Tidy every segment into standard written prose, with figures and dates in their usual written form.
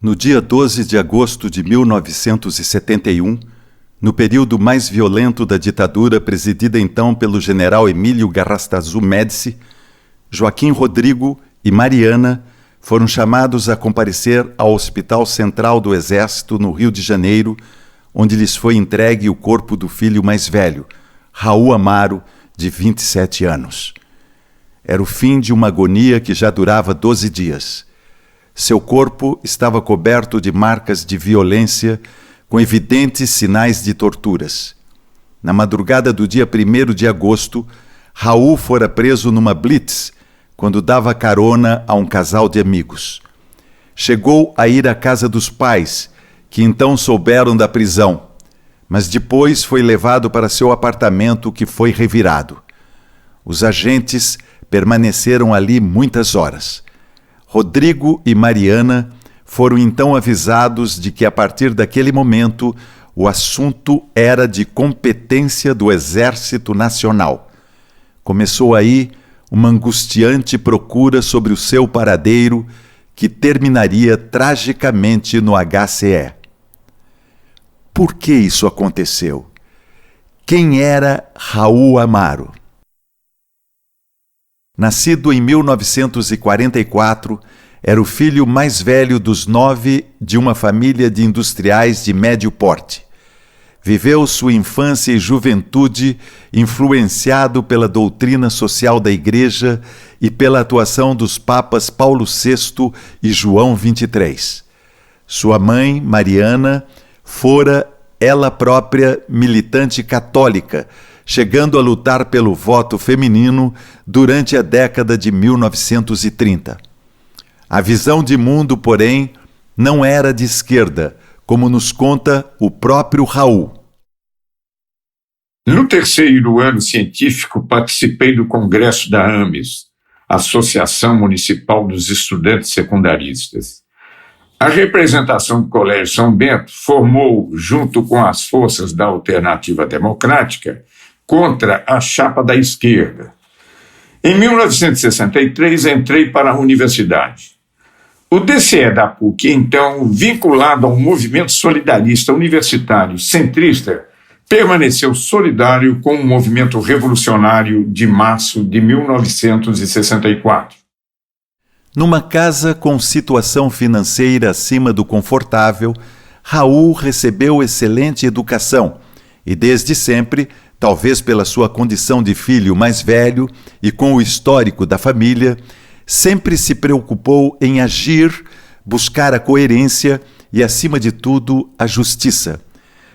No dia 12 de agosto de 1971, no período mais violento da ditadura presidida então pelo general Emílio Garrastazu Médici, Joaquim Rodrigo e Mariana foram chamados a comparecer ao Hospital Central do Exército, no Rio de Janeiro, onde lhes foi entregue o corpo do filho mais velho, Raul Amaro, de 27 anos. Era o fim de uma agonia que já durava 12 dias. Seu corpo estava coberto de marcas de violência, com evidentes sinais de torturas. Na madrugada do dia 1º de agosto, Raul fora preso numa blitz, quando dava carona a um casal de amigos. Chegou a ir à casa dos pais, que então souberam da prisão, mas depois foi levado para seu apartamento, que foi revirado. Os agentes permaneceram ali muitas horas. Rodrigo e Mariana foram então avisados de que, a partir daquele momento, o assunto era de competência do Exército Nacional. Começou aí uma angustiante procura sobre o seu paradeiro, que terminaria tragicamente no HCE. Por que isso aconteceu? Quem era Raul Amaro? Nascido em 1944, era o filho mais velho dos 9 de uma família de industriais de médio porte. Viveu sua infância e juventude influenciado pela doutrina social da Igreja e pela atuação dos papas Paulo VI e João XXIII. Sua mãe, Mariana, fora ela própria militante católica, chegando a lutar pelo voto feminino durante a década de 1930. A visão de mundo, porém, não era de esquerda, como nos conta o próprio Raul. No terceiro ano científico, participei do congresso da AMES, Associação Municipal dos Estudantes Secundaristas. A representação do Colégio São Bento formou, junto com as forças da Alternativa Democrática, contra a chapa da esquerda. Em 1963, entrei para a universidade. O DCE da PUC, então vinculado ao movimento solidarista universitário centrista, permaneceu solidário com o movimento revolucionário de março de 1964. Numa casa com situação financeira acima do confortável, Raul recebeu excelente educação e, desde sempre, talvez pela sua condição de filho mais velho e com o histórico da família, sempre se preocupou em agir, buscar a coerência e, acima de tudo, a justiça.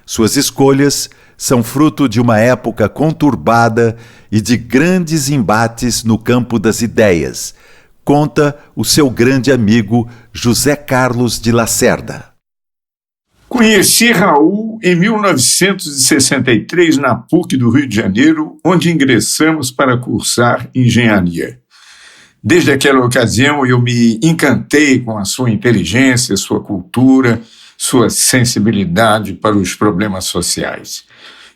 Suas escolhas são fruto de uma época conturbada e de grandes embates no campo das ideias, conta o seu grande amigo José Carlos de Lacerda. Conheci Raul em 1963 na PUC do Rio de Janeiro, onde ingressamos para cursar engenharia. Desde aquela ocasião eu me encantei com a sua inteligência, sua cultura, sua sensibilidade para os problemas sociais.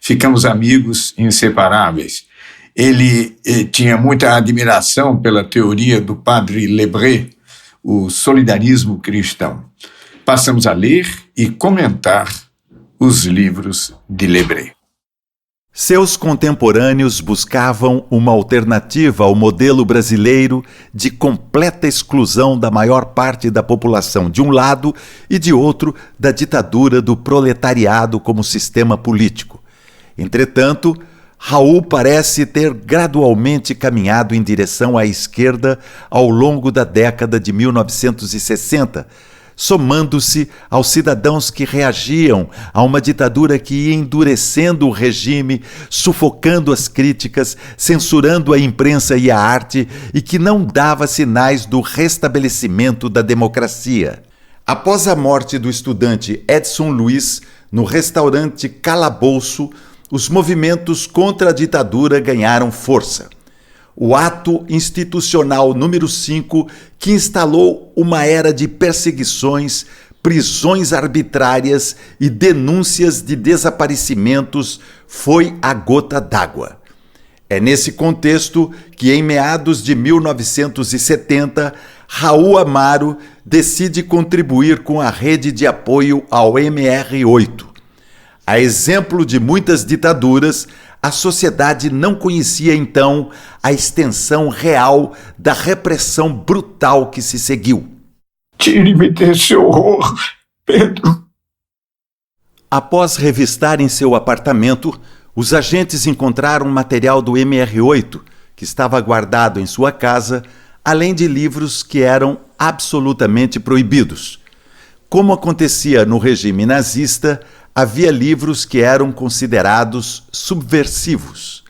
Ficamos amigos inseparáveis. Ele tinha muita admiração pela teoria do padre Lebré, o solidarismo cristão. Passamos a ler e comentar os livros de Lebré. Seus contemporâneos buscavam uma alternativa ao modelo brasileiro de completa exclusão da maior parte da população de um lado e de outro da ditadura do proletariado como sistema político. Entretanto, Raul parece ter gradualmente caminhado em direção à esquerda ao longo da década de 1960, somando-se aos cidadãos que reagiam a uma ditadura que ia endurecendo o regime, sufocando as críticas, censurando a imprensa e a arte e que não dava sinais do restabelecimento da democracia. Após a morte do estudante Edson Luiz no restaurante Calabouço, os movimentos contra a ditadura ganharam força. O ato institucional número 5, que instalou uma era de perseguições, prisões arbitrárias e denúncias de desaparecimentos, foi a gota d'água. É nesse contexto que, em meados de 1970, Raul Amaro decide contribuir com a rede de apoio ao MR8. A exemplo de muitas ditaduras, a sociedade não conhecia então a extensão real da repressão brutal que se seguiu. Tire-me desse horror, Pedro. Após revistarem seu apartamento, os agentes encontraram material do MR8, que estava guardado em sua casa, além de livros que eram absolutamente proibidos. Como acontecia no regime nazista, havia livros que eram considerados subversivos.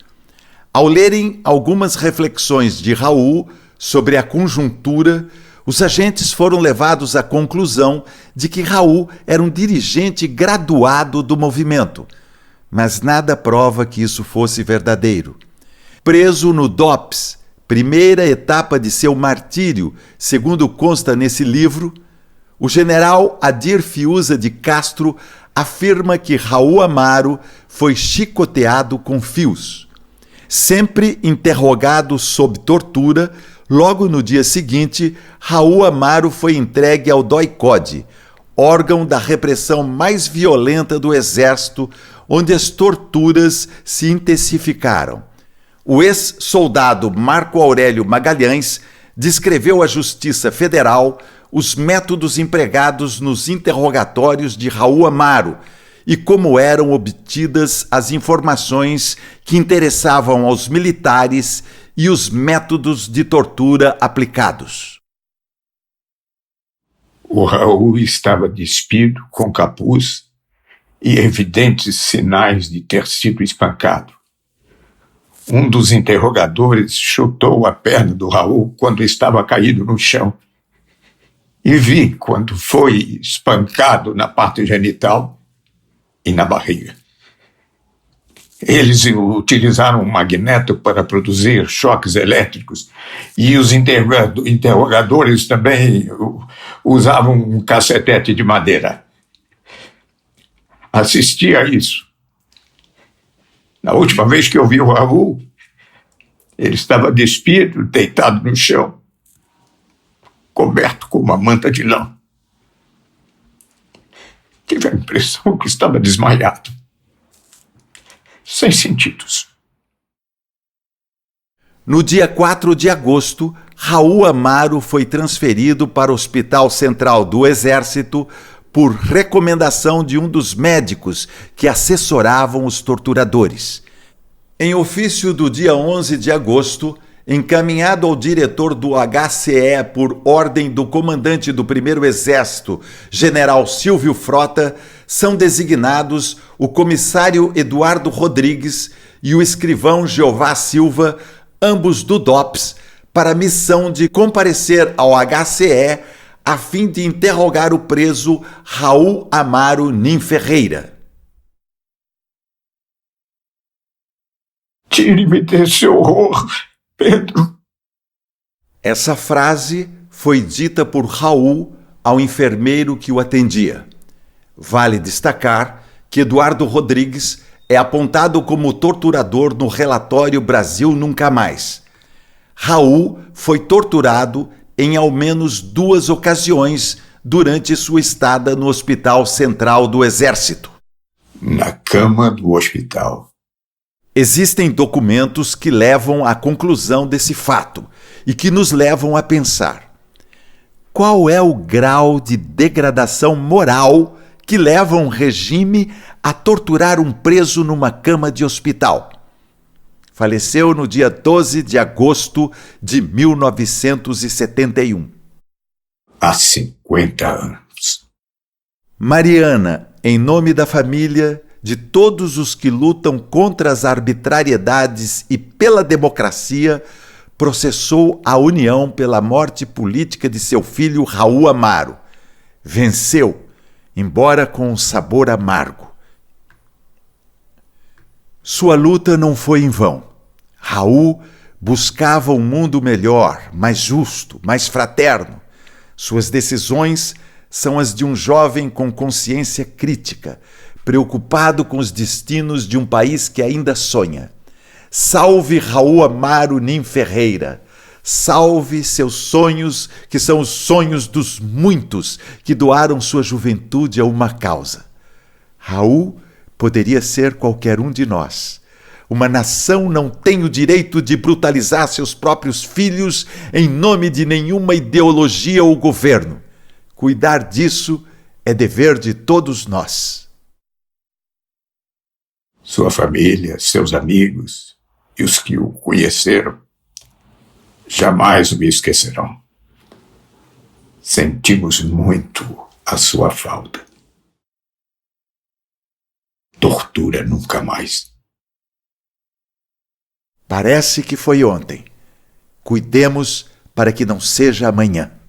Ao lerem algumas reflexões de Raul sobre a conjuntura, os agentes foram levados à conclusão de que Raul era um dirigente graduado do movimento, mas nada prova que isso fosse verdadeiro. Preso no DOPS, primeira etapa de seu martírio, segundo consta nesse livro, o general Adir Fiuza de Castro afirma que Raul Amaro foi chicoteado com fios. Sempre interrogado sob tortura, logo no dia seguinte, Raul Amaro foi entregue ao DOI-CODE, órgão da repressão mais violenta do Exército, onde as torturas se intensificaram. O ex-soldado Marco Aurélio Magalhães descreveu à Justiça Federal os métodos empregados nos interrogatórios de Raul Amaro e como eram obtidas as informações que interessavam aos militares e os métodos de tortura aplicados. O Raul estava despido, com capuz e evidentes sinais de ter sido espancado. Um dos interrogadores chutou a perna do Raul quando estava caído no chão. E vi quando foi espancado na parte genital e na barriga. Eles utilizaram um magneto para produzir choques elétricos e os interrogadores também usavam um cacetete de madeira. Assisti a isso. Na última vez que eu vi o Raul, ele estava despido, deitado no chão, coberto com uma manta de lã. Tive a impressão que estava desmaiado, sem sentidos. No dia 4 de agosto, Raul Amaro foi transferido para o Hospital Central do Exército por recomendação de um dos médicos que assessoravam os torturadores. Em ofício do dia 11 de agosto, encaminhado ao diretor do HCE por ordem do comandante do 1º Exército, general Silvio Frota, são designados o comissário Eduardo Rodrigues e o escrivão Jeová Silva, ambos do DOPS, para a missão de comparecer ao HCE a fim de interrogar o preso Raul Amaro Nim Ferreira. Tire-me desse horror, Pedro. Essa frase foi dita por Raul ao enfermeiro que o atendia. Vale destacar que Eduardo Rodrigues é apontado como torturador no relatório Brasil Nunca Mais. Raul foi torturado em ao menos 2 ocasiões durante sua estada no Hospital Central do Exército. Na cama do hospital. Existem documentos que levam à conclusão desse fato e que nos levam a pensar: qual é o grau de degradação moral que leva um regime a torturar um preso numa cama de hospital? Faleceu no dia 12 de agosto de 1971. Há 50 anos. Mariana, em nome da família, de todos os que lutam contra as arbitrariedades e pela democracia, processou a União pela morte política de seu filho Raul Amaro. Venceu, embora com um sabor amargo. Sua luta não foi em vão. Raul buscava um mundo melhor, mais justo, mais fraterno. Suas decisões são as de um jovem com consciência crítica, preocupado com os destinos de um país que ainda sonha. Salve Raul Amaro Nim Ferreira! Salve seus sonhos, que são os sonhos dos muitos que doaram sua juventude a uma causa. Raul poderia ser qualquer um de nós. Uma nação não tem o direito de brutalizar seus próprios filhos em nome de nenhuma ideologia ou governo. Cuidar disso é dever de todos nós. Sua família, seus amigos e os que o conheceram jamais me esquecerão. Sentimos muito a sua falta. Tortura nunca mais. Parece que foi ontem. Cuidemos para que não seja amanhã.